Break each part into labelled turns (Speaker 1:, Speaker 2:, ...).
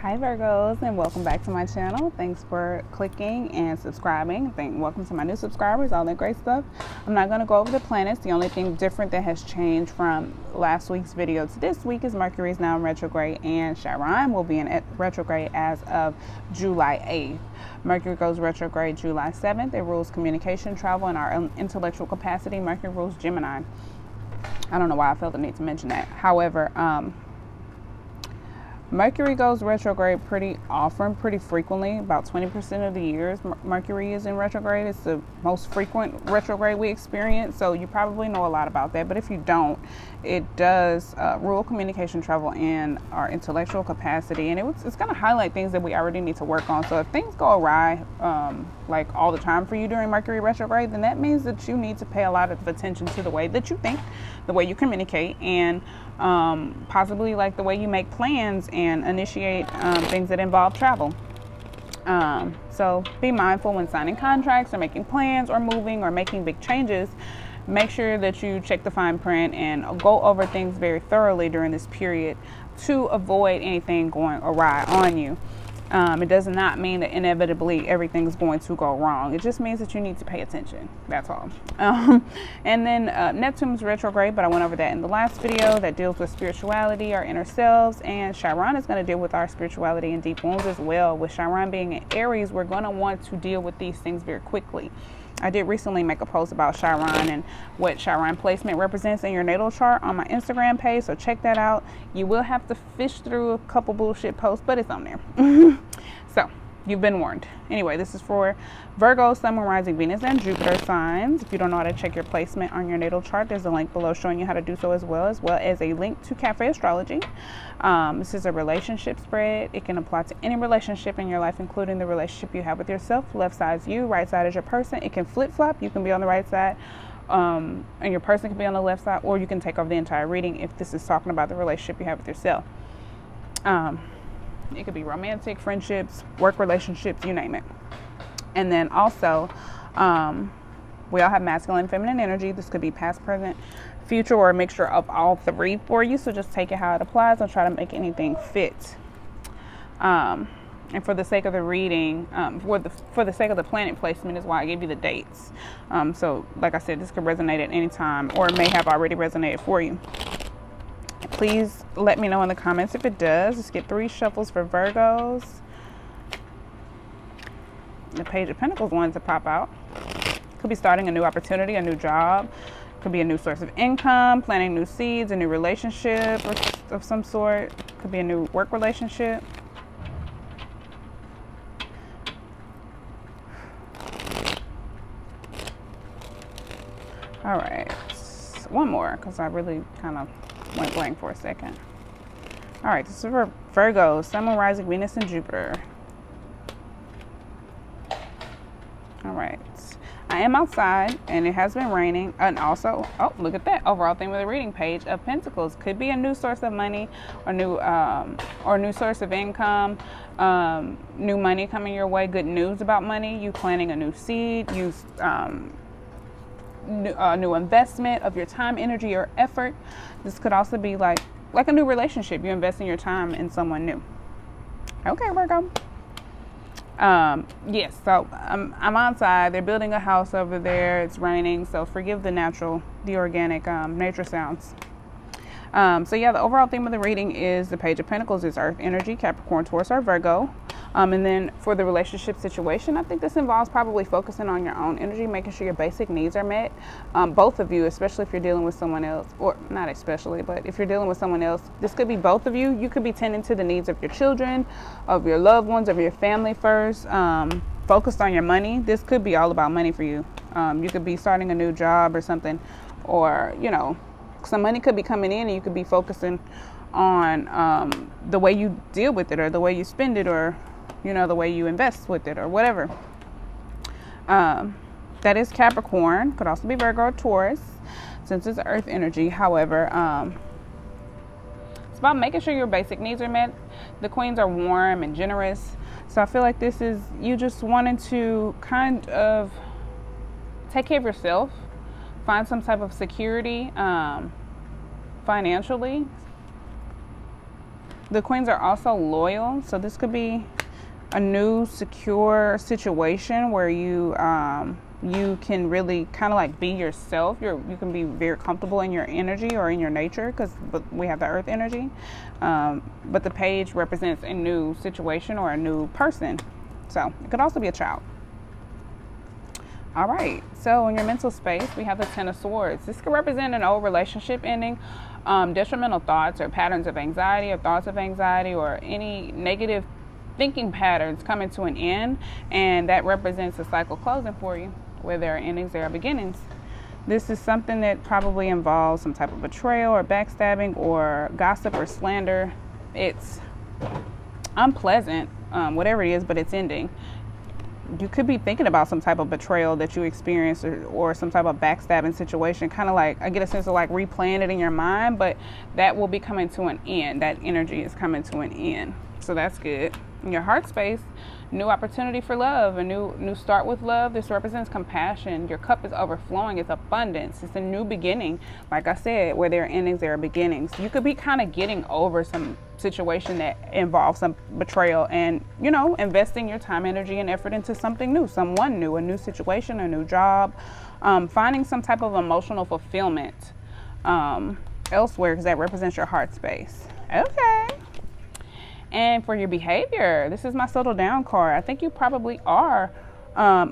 Speaker 1: Hi Virgos, and welcome back to my channel. Thanks for clicking and subscribing. Welcome to my new subscribers, all that great stuff. I'm not going to go over the planets. The only thing different that has changed from last week's video to this week is Mercury is now in retrograde, and Chiron will be in retrograde as of July 8th. Mercury goes retrograde July 7th. It rules communication, travel, and our intellectual capacity. Mercury rules Gemini. I don't know why I felt the need to mention that. However, Mercury goes retrograde pretty often, pretty frequently. About 20% of the years Mercury is in retrograde. It's the most frequent retrograde we experience, so you probably know a lot about that. But if you don't, it does rule communication, travel, and our intellectual capacity. And it's going to highlight things that we already need to work on. So if things go awry, like all the time for you during Mercury retrograde, then that means that you need to pay a lot of attention to the way that you think, the way you communicate, and possibly like the way you make plans and initiate things that involve travel. So be mindful when signing contracts or making plans or moving or making big changes. Make sure that you check the fine print and go over things very thoroughly during this period to avoid anything going awry on you. It does not mean that inevitably everything's going to go wrong. It just means that you need to pay attention. That's all. And then Neptune's retrograde, but I went over that in the last video, that deals with spirituality, our inner selves, and Chiron is going to deal with our spirituality and deep wounds as well. With Chiron being in Aries, we're going to want to deal with these things very quickly. I did recently make a post about Chiron and what Chiron placement represents in your natal chart on my Instagram page, so check that out. You will have to fish through a couple bullshit posts, but it's on there. So you've been warned. Anyway, this is for Virgo, Sun, Moon, Rising, Venus, and Jupiter signs. If you don't know how to check your placement on your natal chart, there's a link below showing you how to do so, as well as a link to Cafe Astrology. This is a relationship spread. It can apply to any relationship in your life, including the relationship you have with yourself. Left side is you, right side is your person. It can flip-flop. You can be on the right side, and your person can be on the left side, or you can take over the entire reading if this is talking about the relationship you have with yourself. It could be romantic, friendships, work relationships, you name it. And then also, we all have masculine and feminine energy. This could be past, present, future, or a mixture of all three for you. So just take it how it applies. Don't try to make anything fit. And for the sake of the reading, for the sake of the planet placement is why I gave you the dates. So like I said, this could resonate at any time, or it may have already resonated for you. Please let me know in the comments if it does. Let's get 3 shuffles for Virgos. The Page of Pentacles wanted to pop out. Could be starting a new opportunity, a new job. Could be a new source of income, planting new seeds, a new relationship of some sort. Could be a new work relationship. All right, one more, because I really kind of went blank for a second. All right, this is for Virgo, Sun, Moon, Rising, Venus, and Jupiter. All right, I am outside and it has been raining, and also, oh, look at that overall theme of the reading, Page of Pentacles. Could be a new source of money, or new source of income, new money coming your way, good news about money, you planting a new seed, new investment of your time, energy, or effort. This could also be like a new relationship. You invest in your time in someone new. Okay, Virgo. Yes, so I'm outside. They're building a house over there. It's raining, so forgive the organic nature sounds. So yeah, the overall theme of the reading is the Page of Pentacles is Earth energy, Capricorn, Taurus, or Virgo. And then for the relationship situation, I think this involves probably focusing on your own energy, making sure your basic needs are met. Both of you, especially if you're dealing with someone else, or not especially, but if you're dealing with someone else, this could be both of you. You could be tending to the needs of your children, of your loved ones, of your family first. Focused on your money. This could be all about money for you. You could be starting a new job or something, or, some money could be coming in and you could be focusing on the way you deal with it, or the way you spend it, or the way you invest with it, or whatever. That is Capricorn. Could also be Virgo or Taurus, since it's Earth energy. However, it's about making sure your basic needs are met. The queens are warm and generous, so I feel like this is you just wanting to kind of take care of yourself, find some type of security financially. The queens are also loyal, so this could be a new secure situation where you you can really kind of like be yourself. You can be very comfortable in your energy or in your nature, because we have the earth energy. But the page represents a new situation or a new person. So it could also be a child. All right, so in your mental space, we have the Ten of Swords. This could represent an old relationship ending, detrimental thoughts or patterns of anxiety or thoughts of anxiety, or any negative thinking patterns coming to an end, and that represents a cycle closing for you. Where there are endings, there are beginnings. This is something that probably involves some type of betrayal or backstabbing or gossip or slander. It's unpleasant, whatever it is, but it's ending. You could be thinking about some type of betrayal that you experienced, or some type of backstabbing situation, kind of like, I get a sense of like replaying it in your mind, but that will be coming to an end. That energy is coming to an end. So that's good. In your heart space, new opportunity for love, a new start with love. This represents compassion. Your cup is overflowing. It's abundance. It's a new beginning. Like I said, where there are endings, there are beginnings. You could be kind of getting over some situation that involves some betrayal, and, you know, investing your time, energy, and effort into something new, someone new, a new situation, a new job, finding some type of emotional fulfillment elsewhere, because that represents your heart space. Okay. And for your behavior, this is my settle down card. I think you probably are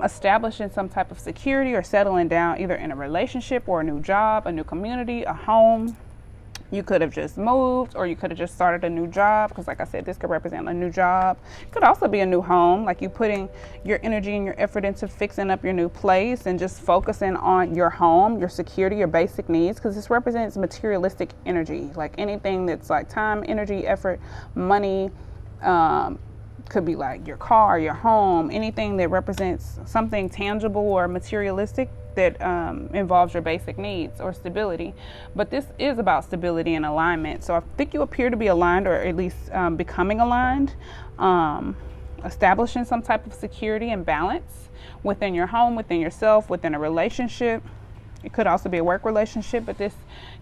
Speaker 1: establishing some type of security or settling down, either in a relationship or a new job, a new community, a home. You could have just moved, or you could have just started a new job, because like I said, this could represent a new job. It could also be a new home, like you putting your energy and your effort into fixing up your new place and just focusing on your home, your security, your basic needs, because this represents materialistic energy, like anything that's like time, energy, effort, money, could be like your car, your home, anything that represents something tangible or materialistic that involves your basic needs or stability. But this is about stability and alignment. So I think you appear to be aligned, or at least becoming aligned, establishing some type of security and balance within your home, within yourself, within a relationship. It could also be a work relationship, but this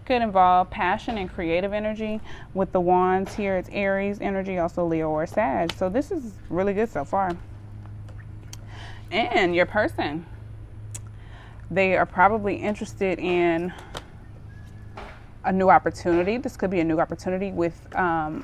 Speaker 1: could involve passion and creative energy. With the wands here, it's Aries energy, also Leo or Sag. So this is really good so far. And your person, they are probably interested in a new opportunity. This could be a new opportunity with,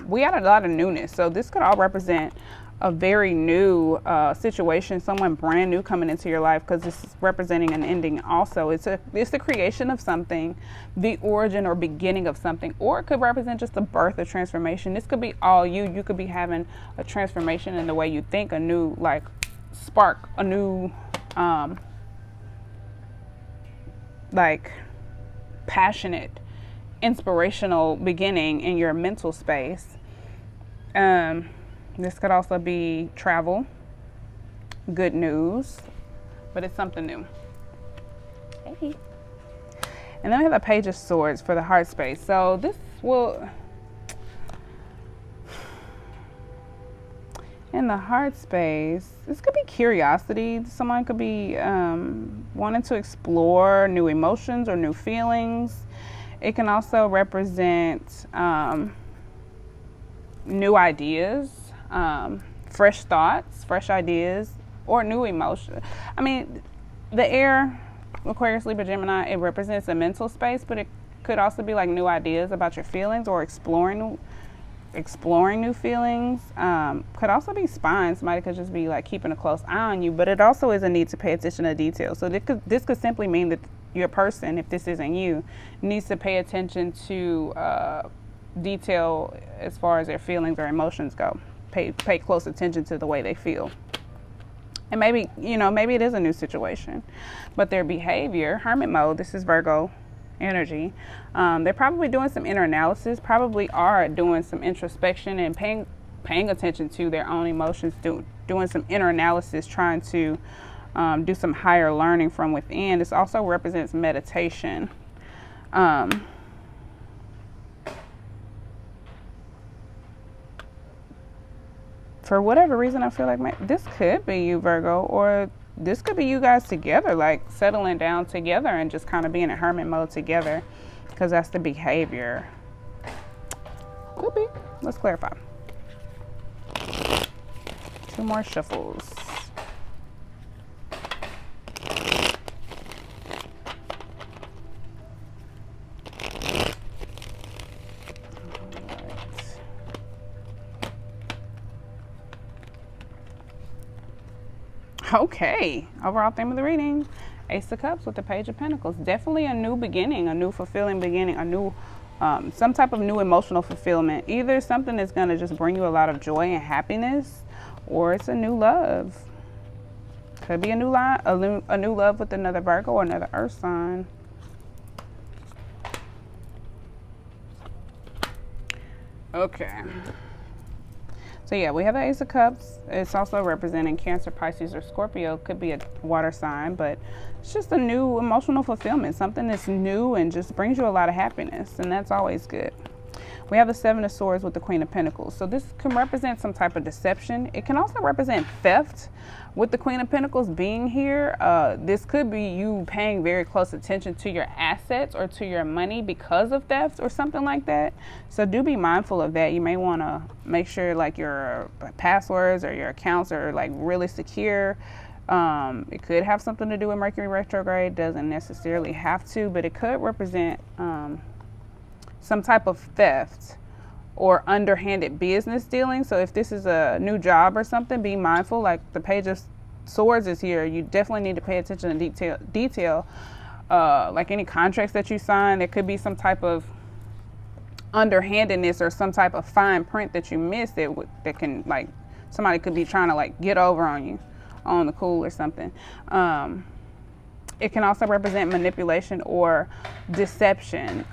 Speaker 1: we had a lot of newness. So this could all represent a very new situation, someone brand new coming into your life, because this is representing an ending also. It's the creation of something, the origin or beginning of something, or it could represent just the birth of transformation. This could be all you. You could be having a transformation in the way you think, a new like spark, a new like passionate, inspirational beginning in your mental space. This could also be travel, good news, but it's something new. Hey. And then we have a Page of Swords for the heart space. So this will, in the heart space, this could be curiosity. Someone could be wanting to explore new emotions or new feelings. It can also represent new ideas, fresh thoughts, fresh ideas, or new emotion. I mean, the air, Aquarius, Libra, Gemini, it represents a mental space, but it could also be like new ideas about your feelings, or exploring new feelings. Could also be spying. Somebody could just be like keeping a close eye on you, but it also is a need to pay attention to detail. So this could simply mean that your person, if this isn't you, needs to pay attention to detail as far as their feelings or emotions go. Pay close attention to the way they feel. And maybe, maybe it is a new situation, but their behavior, hermit mode, this is Virgo energy. They're probably doing some inner analysis, probably are doing some introspection and paying attention to their own emotions, doing some inner analysis, trying to do some higher learning from within. This also represents meditation. For whatever reason, I feel like this could be you, Virgo, or this could be you guys together, like settling down together and just kind of being in hermit mode together, because that's the behavior. Could be. let's clarify. 2 more shuffles. Okay, overall theme of the reading, Ace of Cups with the Page of Pentacles. Definitely a new beginning, a new fulfilling beginning, a new, some type of new emotional fulfillment. Either something that's going to just bring you a lot of joy and happiness, or it's a new love. Could be a new love with another Virgo or another Earth sign. Okay. So yeah, we have the Ace of Cups. It's also representing Cancer, Pisces, or Scorpio. Could be a water sign, but it's just a new emotional fulfillment. Something that's new and just brings you a lot of happiness, and that's always good. We have the Seven of Swords with the Queen of Pentacles. So this can represent some type of deception. It can also represent theft. With the Queen of Pentacles being here, this could be you paying very close attention to your assets or to your money because of theft or something like that. So do be mindful of that. You may want to make sure like your passwords or your accounts are like really secure. It could have something to do with Mercury retrograde. Doesn't necessarily have to, but it could represent some type of theft or underhanded business dealing. So if this is a new job or something, be mindful. Like the Page of Swords is here. You definitely need to pay attention to detail. Like any contracts that you sign, there could be some type of underhandedness or some type of fine print that you missed that can, like, somebody could be trying to like get over on you on the cool or something. It can also represent manipulation or deception.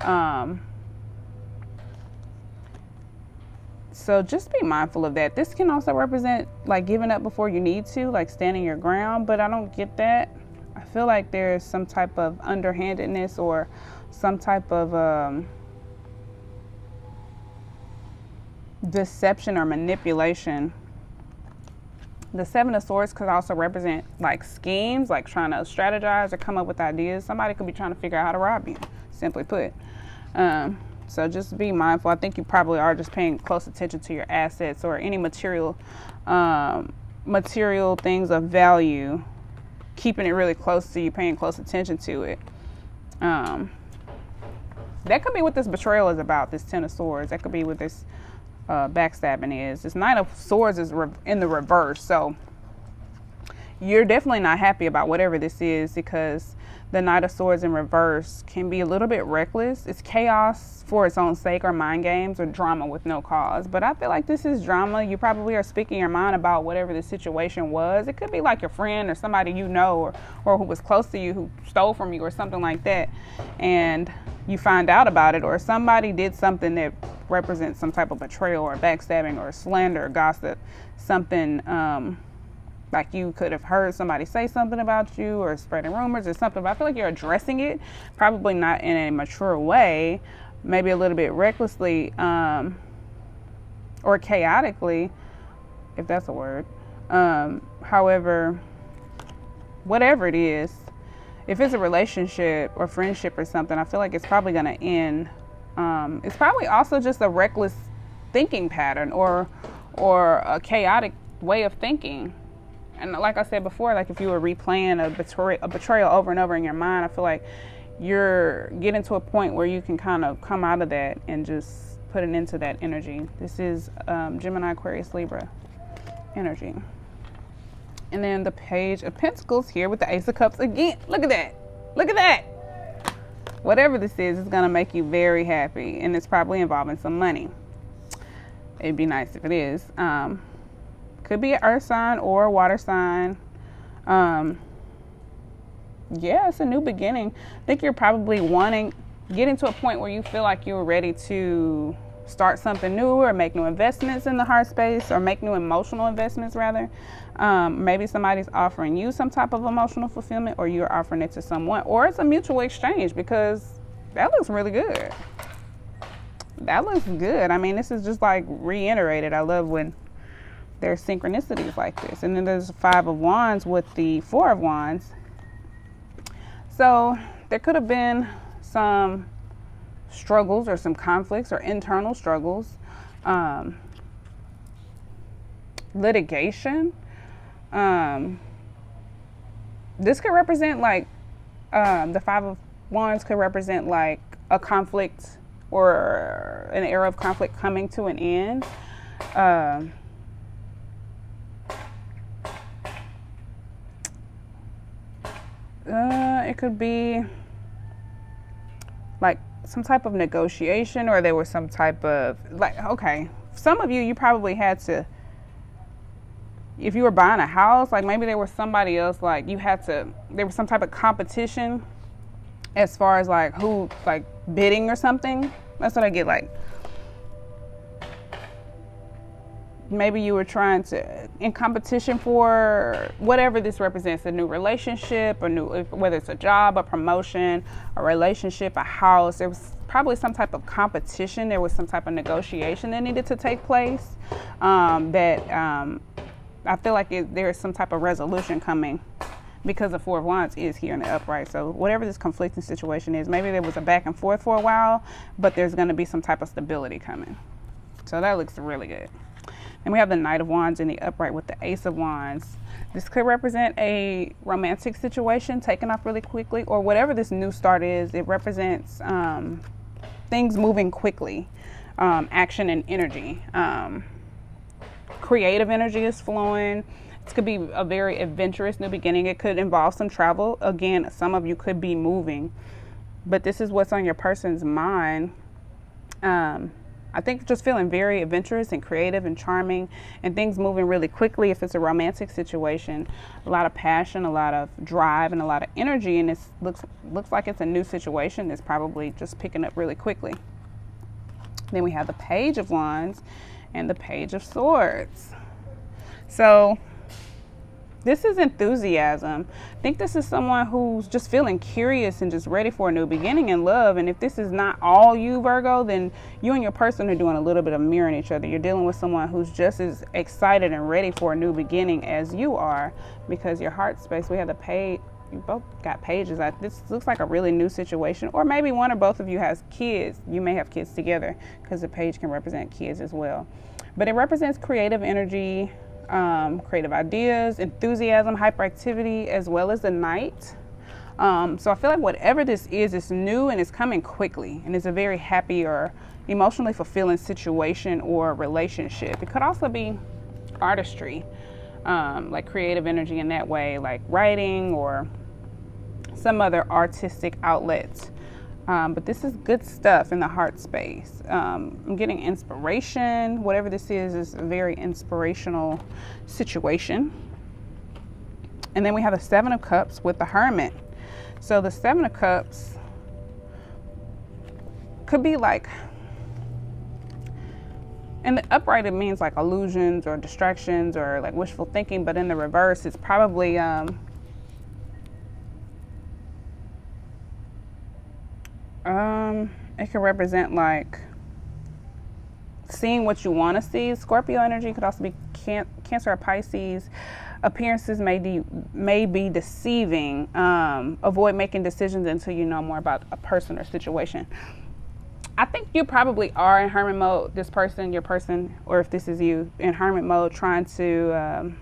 Speaker 1: So just be mindful of that. This can also represent like giving up before you need to, like standing your ground, but I don't get that. I feel like there's some type of underhandedness or some type of deception or manipulation. The Seven of Swords could also represent like schemes, like trying to strategize or come up with ideas. Somebody could be trying to figure out how to rob you, simply put. So just be mindful. I think you probably are just paying close attention to your assets or any material things of value, keeping it really close to you, paying close attention to it. That could be what this betrayal is about, this Ten of Swords. That could be what this backstabbing is. This Knight of Swords is in the reverse. So you're definitely not happy about whatever this is, because the Knight of Swords in reverse can be a little bit reckless. It's chaos for its own sake, or mind games, or drama with no cause. But I feel like this is drama. You probably are speaking your mind about whatever the situation was. It could be like your friend or somebody you know, or who was close to you, who stole from you or something like that. And you find out about it, or somebody did something that represents some type of betrayal or backstabbing or slander or gossip. Something like you could have heard somebody say something about you or spreading rumors or something, but I feel like you're addressing it, probably not in a mature way, maybe a little bit recklessly or chaotically, if that's a word. However, whatever it is, if it's a relationship or friendship or something, I feel like it's probably going to end. It's probably also just a reckless thinking pattern or a chaotic way of thinking. And like I said before, like if you were replaying a betrayal over and over in your mind, I feel like you're getting to a point where you can kind of come out of that and just put an end to that energy. This is Gemini, Aquarius, Libra energy. And then the Page of Pentacles here with the Ace of Cups again. Look at that. Look at that. Whatever this is going to make you very happy. And it's probably involving some money. It'd be nice if it is. Could be an earth sign or a water sign. Yeah, it's a new beginning. I think you're probably getting to a point where you feel like you're ready to start something new or make new investments in the heart space, or make new emotional investments rather. Maybe somebody's offering you some type of emotional fulfillment, or you're offering it to someone, or it's a mutual exchange, because that looks really good. That looks good. I mean, this is just like reiterated. I love when there's synchronicities like this. And then there's the Five of Wands with the Four of Wands. So there could have been some struggles or some conflicts or internal struggles. Litigation. This could represent like the Five of Wands could represent like a conflict or an era of conflict coming to an end. It could be like some type of negotiation, or there was some type of like, okay, some of you probably had to, if you were buying a house, like maybe there was somebody else, like you had to, there was some type of competition as far as like who, like bidding or something. That's what I get, like maybe you were trying to, in competition for whatever this represents, a new relationship, a new, whether it's a job, a promotion, a relationship, a house. There was probably some type of competition. There was some type of negotiation that needed to take place. I feel like there is some type of resolution coming, because the Four of Wands is here in the upright. So whatever this conflicting situation is, maybe there was a back and forth for a while, but there's going to be some type of stability coming. So that looks really good. And we have the Knight of Wands in the upright with the Ace of Wands. This could represent a romantic situation taking off really quickly, or whatever this new start is. It represents things moving quickly, action and energy. Creative energy is flowing. This could be a very adventurous new beginning. It could involve some travel. Again, some of you could be moving, but this is what's on your person's mind. I think just feeling very adventurous and creative and charming, and things moving really quickly. If it's a romantic situation, a lot of passion, a lot of drive, and a lot of energy, and it looks like it's a new situation that's probably just picking up really quickly. Then we have the Page of Wands and the Page of Swords. So this is enthusiasm. I think this is someone who's just feeling curious and just ready for a new beginning in love. And if this is not all you, Virgo, then you and your person are doing a little bit of mirroring each other. You're dealing with someone who's just as excited and ready for a new beginning as you are, because your heart space, we have the Page. You both got pages. This looks like a really new situation, or maybe one or both of you has kids. You may have kids together, because the Page can represent kids as well. But it represents creative energy, creative ideas, enthusiasm, hyperactivity, as well as the Knight. So I feel like whatever this is, it's new and it's coming quickly, and it's a very happy or emotionally fulfilling situation or relationship. It could also be artistry, like creative energy in that way, like writing or some other artistic outlet. But this is good stuff in the heart space. I'm getting inspiration. Whatever this is a very inspirational situation. And then we have the Seven of Cups with the Hermit. So the Seven of Cups could be like, in the upright it means like illusions or distractions or like wishful thinking, but in the reverse it's probably it could represent like seeing what you want to see. Scorpio energy could also be Cancer or Pisces. Appearances may be deceiving. Avoid making decisions until you know more about a person or situation. I think you probably are in hermit mode, this person, your person, or if this is you, in hermit mode, trying to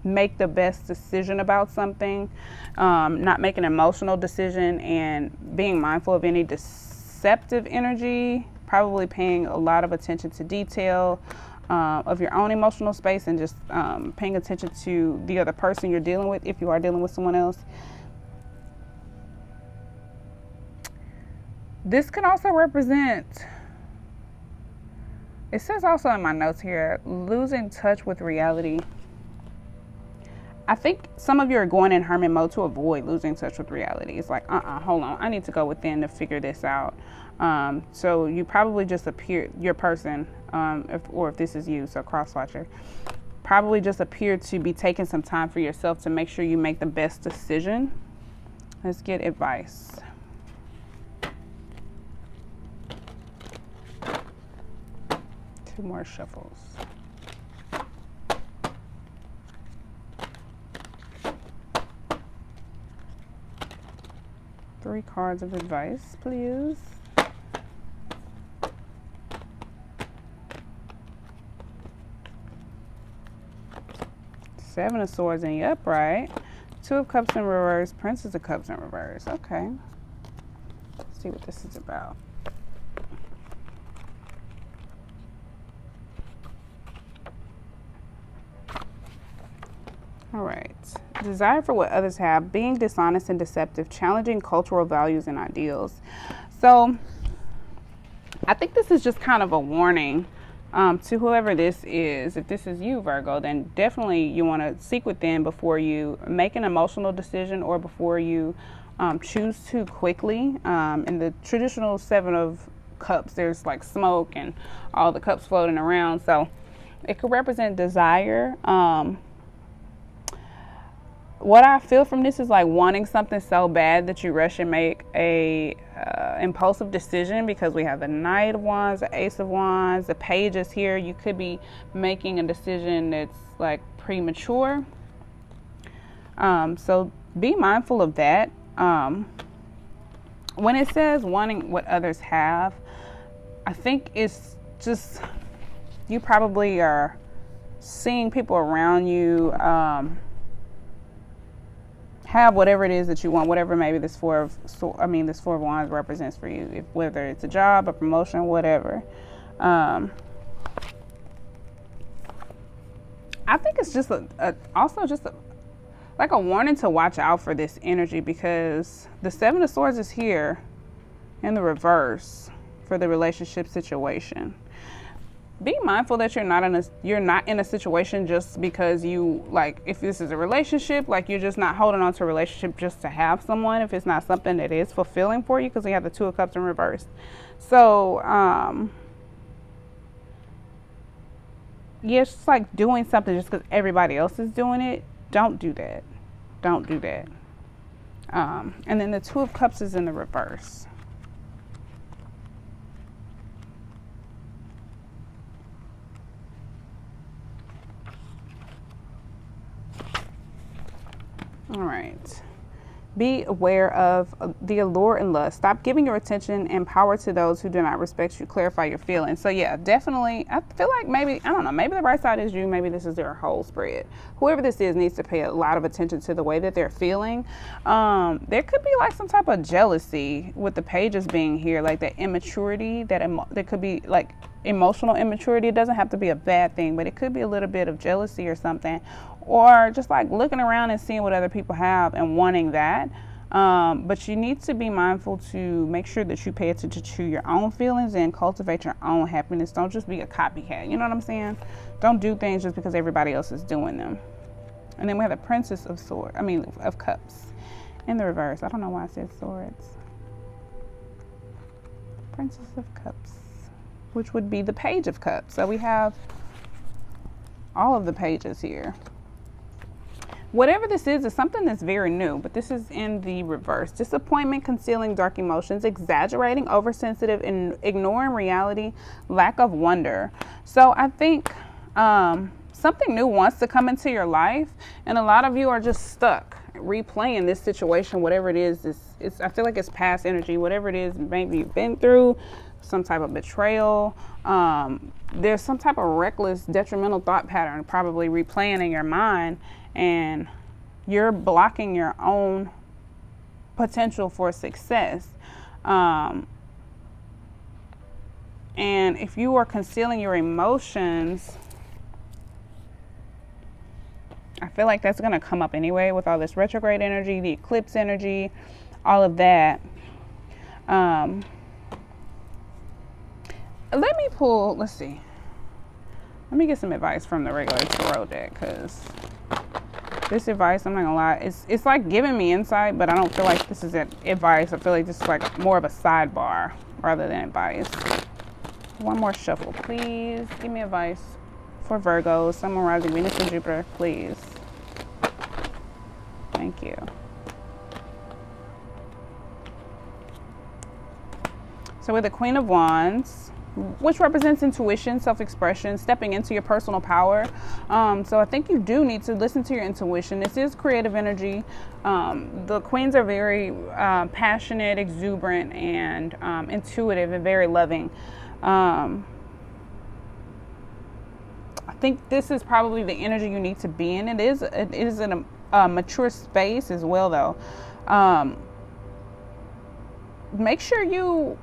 Speaker 1: make the best decision about something, not make an emotional decision, and being mindful of any deceptive energy, probably paying a lot of attention to detail of your own emotional space, and just paying attention to the other person you're dealing with, if you are dealing with someone else. This could also represent, it says also in my notes here, losing touch with reality. I think some of you are going in hermit mode to avoid losing touch with reality. It's like, hold on, I need to go within to figure this out. So you probably just appear, your person, if this is you, so cross-watcher, probably just appear to be taking some time for yourself to make sure you make the best decision. Let's get advice. Two more shuffles. Three cards of advice, please. Seven of Swords in the upright. Two of Cups in reverse. Princess of Cups in reverse. Okay. Let's see what this is about. All right. Desire for what others have. Being dishonest and deceptive. Challenging cultural values and ideals. So, I think this is just kind of a warning to whoever this is. If this is you, Virgo, then definitely you want to seek within before you make an emotional decision or before you choose too quickly. In the traditional Seven of Cups, there's like smoke and all the cups floating around. So it could represent desire. What I feel from this is like wanting something so bad that you rush and make a impulsive decision, because we have the Knight of Wands, the Ace of Wands, the Pages here. You could be making a decision that's like premature. So be mindful of that. When it says wanting what others have, I think it's just, you probably are seeing people around you have whatever it is that you want, whatever maybe this Four of Wands represents for you, whether it's a job, a promotion, whatever. I think it's just also like a warning to watch out for this energy, because the Seven of Swords is here in the reverse for the relationship situation. Be mindful that you're not in a situation just because you, like, if this is a relationship, like, you're just not holding on to a relationship just to have someone, if it's not something that is fulfilling for you, because we have the Two of Cups in reverse. So yeah, it's just like doing something just because everybody else is doing it. Don't do that. Don't do that. And then the Two of Cups is in the reverse. All right. Be aware of the allure and lust. Stop giving your attention and power to those who do not respect you. Clarify your feelings. So yeah, definitely. I feel like maybe, I don't know, maybe the right side is you. Maybe this is their whole spread. Whoever this is needs to pay a lot of attention to the way that they're feeling. There could be like some type of jealousy with the Pages being here, like that immaturity, that could be like emotional immaturity. It doesn't have to be a bad thing, but it could be a little bit of jealousy or something, or just like looking around and seeing what other people have and wanting that. But you need to be mindful to make sure that you pay attention to your own feelings and cultivate your own happiness. Don't just be a copycat. You know what I'm saying? Don't do things just because everybody else is doing them. And then we have the Princess of of Cups in the reverse. I don't know why I said swords. Princess of Cups, which would be the Page of Cups. So we have all of the pages here. Whatever this is something that's very new, but this is in the reverse. Disappointment, concealing dark emotions, exaggerating, oversensitive, and ignoring reality, lack of wonder. So I think something new wants to come into your life, and a lot of you are just stuck replaying this situation, whatever it is. I feel like it's past energy, whatever it is, maybe you've been through some type of betrayal. There's some type of reckless, detrimental thought pattern probably replaying in your mind, and you're blocking your own potential for success. And if you are concealing your emotions, I feel like that's going to come up anyway with all this retrograde energy, the eclipse energy, all of that. Let me pull, let's see. Let me get some advice from the regular tarot deck, because this advice, I'm not gonna lie, it's like giving me insight, but I don't feel like this is advice. I feel like this is like more of a sidebar rather than advice. One more shuffle, please. Give me advice for Virgo, Sun, Moon, Rising, Venus, and Jupiter, please. Thank you. So with the Queen of Wands, which represents intuition, self-expression, stepping into your personal power. So I think you do need to listen to your intuition. This is creative energy. The queens are very passionate, exuberant, and intuitive, and very loving. I think this is probably the energy you need to be in. It is in a mature space as well, though. Make sure you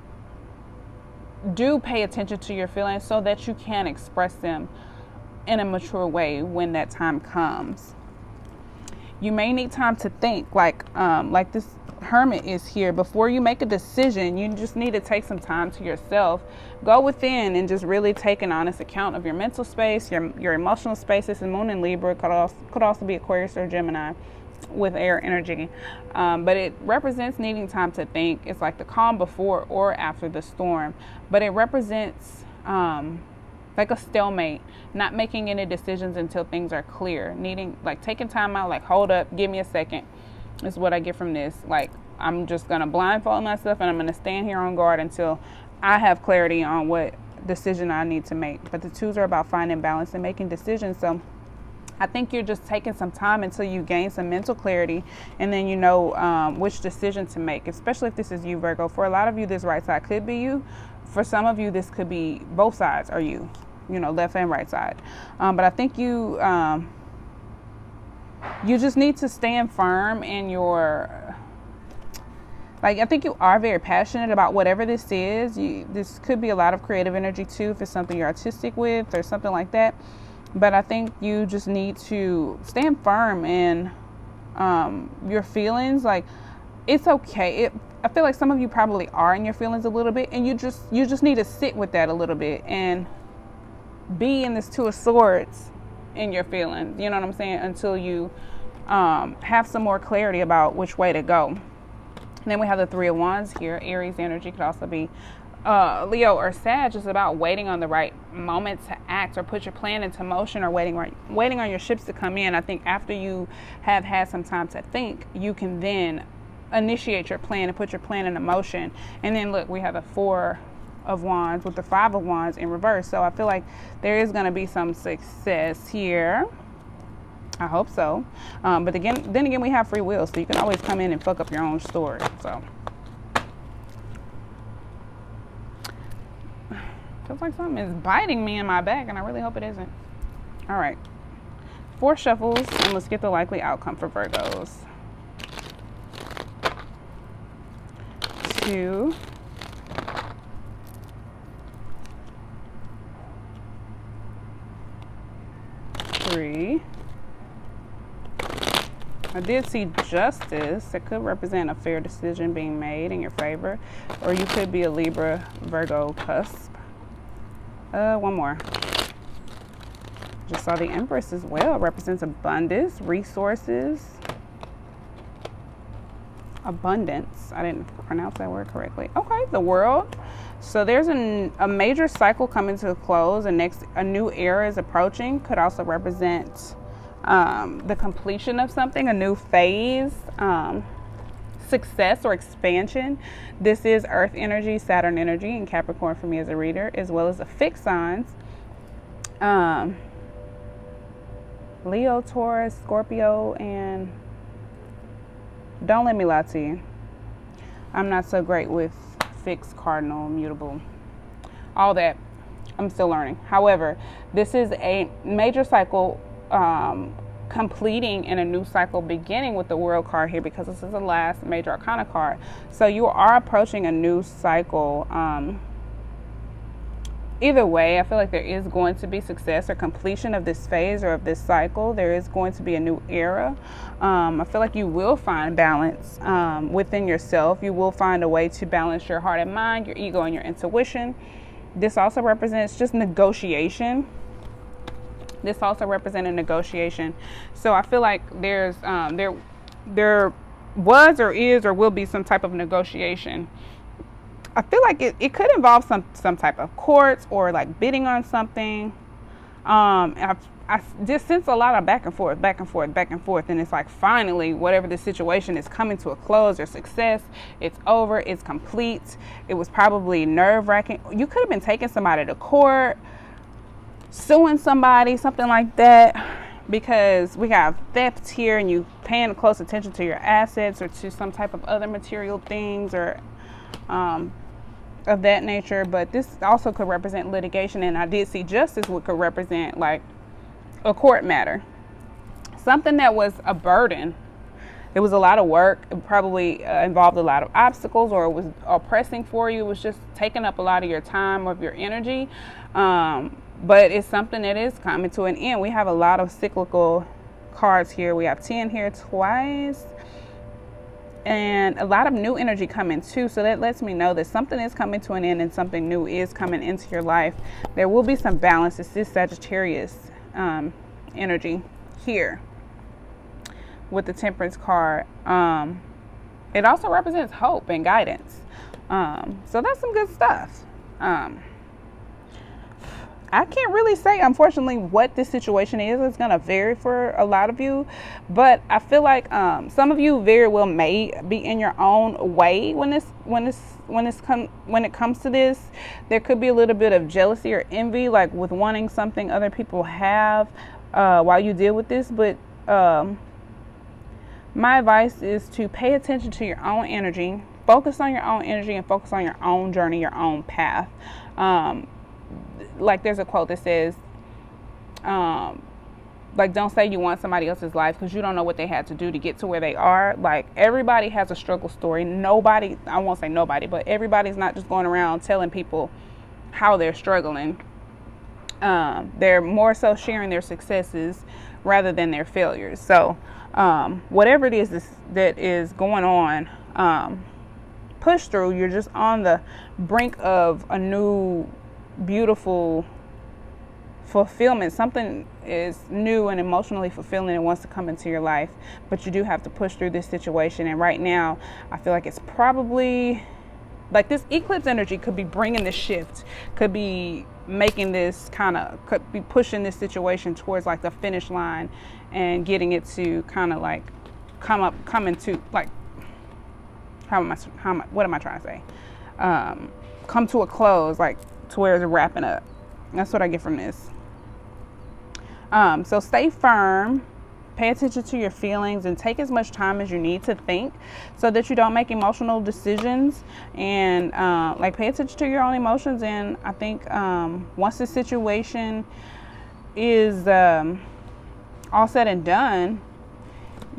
Speaker 1: do pay attention to your feelings so that you can express them in a mature way when that time comes. You may need time to think, like this Hermit is here. Before you make a decision, you just need to take some time to yourself. Go within and just really take an honest account of your mental space, your emotional space. This is Moon in Libra, could also be Aquarius or Gemini with air energy. But it represents needing time to think. It's like the calm before or after the storm. But it represents like a stalemate, not making any decisions until things are clear. Taking time out, like, hold up, give me a second. Is what I get from this. Like, I'm just going to blindfold myself and I'm going to stand here on guard until I have clarity on what decision I need to make. But the twos are about finding balance and making decisions. So I think you're just taking some time until you gain some mental clarity, and then you know which decision to make, especially if this is you, Virgo. For a lot of you, this right side could be you. For some of you, this could be both sides are you, left and right side. But I think you just need to stand firm in your, I think you are very passionate about whatever this is. This could be a lot of creative energy too, if it's something you're artistic with or something like that. But I think you just need to stand firm in your feelings. Like, it's okay. I feel like some of you probably are in your feelings a little bit, and you just need to sit with that a little bit and be in this Two of Swords in your feelings, you know what I'm saying, until you have some more clarity about which way to go. And then we have the Three of Wands here. Aries energy could also be Leo or Sag. Is about waiting on the right moment to act or put your plan into motion, or waiting on your ships to come in. I think after you have had some time to think, you can then initiate your plan and put your plan into motion. And then look, we have the Four of Wands with the Five of Wands in reverse. So I feel like there is going to be some success here. I hope so. But then again, we have free will, so you can always come in and fuck up your own story. So feels like something is biting me in my back, and I really hope it isn't. All right, 4 shuffles, and let's get the likely outcome for Virgos. 2, 3. I did see Justice. It could represent a fair decision being made in your favor, or you could be a Libra Virgo cusp. One more. Just saw the Empress as well. It represents abundance, resources, abundance. I didn't pronounce that word correctly. Okay, the World. So there's a major cycle coming to a close, and a new era is approaching. Could also represent the completion of something, a new phase, success or expansion. This is Earth energy, Saturn energy, and Capricorn for me as a reader, as well as the fixed signs. Leo, Taurus, Scorpio, and don't let me lie to you, I'm not so great with fixed, cardinal, mutable, all that. I'm still learning. However, this is a major cycle completing and a new cycle beginning with the World card here, because this is the last major arcana card. So you are approaching a new cycle. Either way, I feel like there is going to be success or completion of this phase or of this cycle. There is going to be a new era. I feel like you will find balance within yourself. You will find a way to balance your heart and mind, your ego and your intuition. This also represents just negotiation. This also represents a negotiation. So I feel like there's there was or is or will be some type of negotiation. I feel like it could involve some type of courts or like bidding on something. I just sense a lot of back and forth, and it's like finally whatever the situation is coming to a close or success. It's over. It's complete. It was probably nerve-wracking. You could have been taking somebody to court, suing somebody, something like that, because we have theft here, and you paying close attention to your assets or to some type of other material things or of that nature. But this also could represent litigation, and I did see Justice, which could represent like a court matter, something that was a burden. It was a lot of work. It probably involved a lot of obstacles, or it was oppressing for you. It was just taking up a lot of your time, of your energy. But it's something that is coming to an end. We have a lot of cyclical cards here. We have 10 here twice. And a lot of new energy coming too. So that lets me know that something is coming to an end and something new is coming into your life. There will be some balance. It's this Sagittarius energy here with the Temperance card. It also represents hope and guidance. So that's some good stuff. I can't really say, unfortunately, what this situation is. It's going to vary for a lot of you, but I feel like some of you very well may be in your own way when it comes to this. There could be a little bit of jealousy or envy, like with wanting something other people have while you deal with this. But my advice is to pay attention to your own energy, focus on your own energy, and focus on your own journey, your own path. Like there's a quote that says, like, don't say you want somebody else's life because you don't know what they had to do to get to where they are. Like, everybody has a struggle story. Nobody, I won't say nobody, but everybody's not just going around telling people how they're struggling. They're more so sharing their successes rather than their failures. So whatever it is that is going on, push through. You're just on the brink of a new beautiful fulfillment. Something is new and emotionally fulfilling and wants to come into your life, but you do have to push through this situation. And right now I feel like it's probably like this eclipse energy could be bringing this shift, could be making this could be pushing this situation towards like the finish line and getting it to kind of like come into like, what am I trying to say? Come to a close, like to where it's wrapping up. That's what I get from this. So stay firm, pay attention to your feelings, and take as much time as you need to think so that you don't make emotional decisions, and like pay attention to your own emotions. And I think once the situation is all said and done,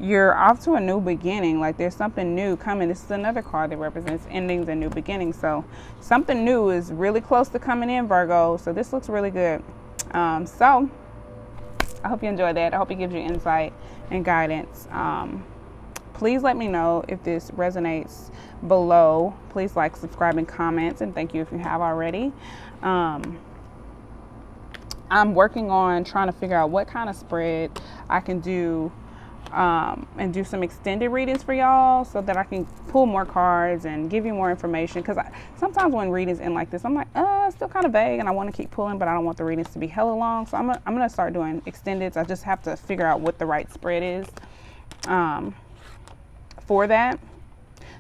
Speaker 1: you're off to a new beginning. Like there's something new coming. This is another card that represents endings and new beginnings. So something new is really close to coming in, Virgo. So this looks really good. So I hope you enjoyed that. I hope it gives you insight and guidance. Please let me know if this resonates below. Please like, subscribe, and comment. And thank you if you have already. I'm working on trying to figure out what kind of spread I can do and do some extended readings for y'all so that I can pull more cards and give you more information, because sometimes when readings end like this, I'm like, it's still kind of vague and I want to keep pulling, but I don't want the readings to be hella long. So I'm gonna start doing extendeds. I just have to figure out what the right spread is for that.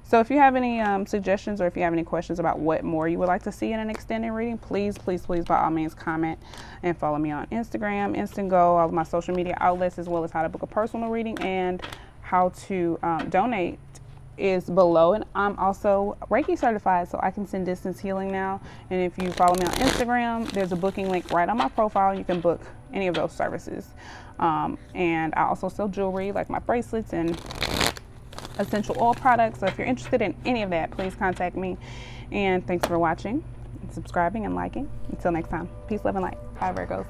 Speaker 1: So if you have any suggestions, or if you have any questions about what more you would like to see in an extended reading, please by all means comment and follow me on Instagram, Instantgo, all of my social media outlets, as well as how to book a personal reading and how to donate is below. And I'm also Reiki certified, so I can send distance healing now. And if you follow me on Instagram, there's a booking link right on my profile. You can book any of those services. And I also sell jewelry, like my bracelets and essential oil products. So if you're interested in any of that, please contact me. And thanks for watching and subscribing and liking. Until next time, peace, love, and light. Bye, Virgos.